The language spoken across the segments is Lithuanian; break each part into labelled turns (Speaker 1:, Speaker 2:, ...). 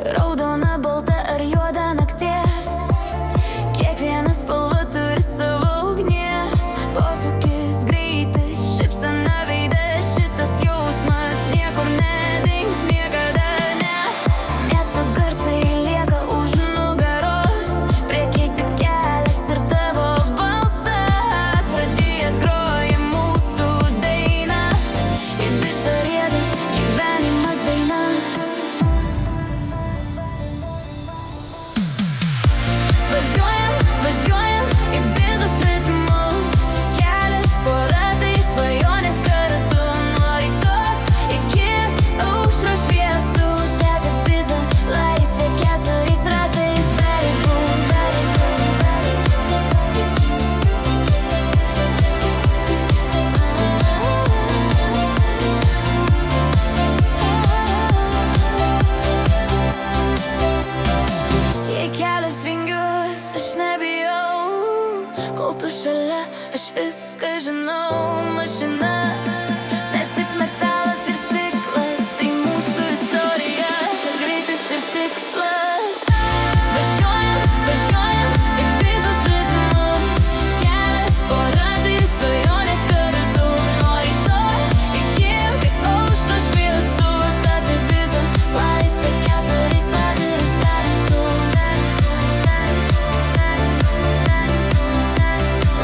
Speaker 1: Raudona, balta ar juoda nakties, kiekviena spalva turi savo ugnies. Posūkis greitai, šypsena veide, šitas jausmas niekur nedings niekada, ne. Miesto garsai lieka už nugaros, prieky tik kelias ir tavo balsas. Radijas groja mūsų dainą, į visą rieda gyvenimas daina. Važiuojam, važiuojam į Bizos ritmu, kelias po ratais, svajonės kartu. Nuo ryto iki aušros šviesų, sėda Biza, laisvė keturiais ratais, be ribų, be ribų. Jei kelias vingius, aš nebijau, kol tu šalia, aš viską žinau. Mašina, ne tik metalas ir stiklas, tai mūsų istorija, greitis ir tikslas. Važiuojam, važiuojam į Bizos ritmu, kelias po ratais, svajonės kartu. Nuo ryto iki aušros šviesų, sėda Biza, laisvė keturiais ratais, be ribų.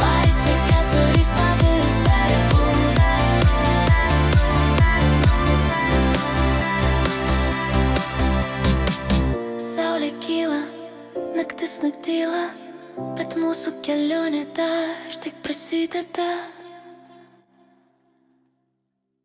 Speaker 1: Laisvė keturiais ratais, be ribų. Saulė kyla, naktis nutyla, bet mūsų kelionė dar tik prasideda.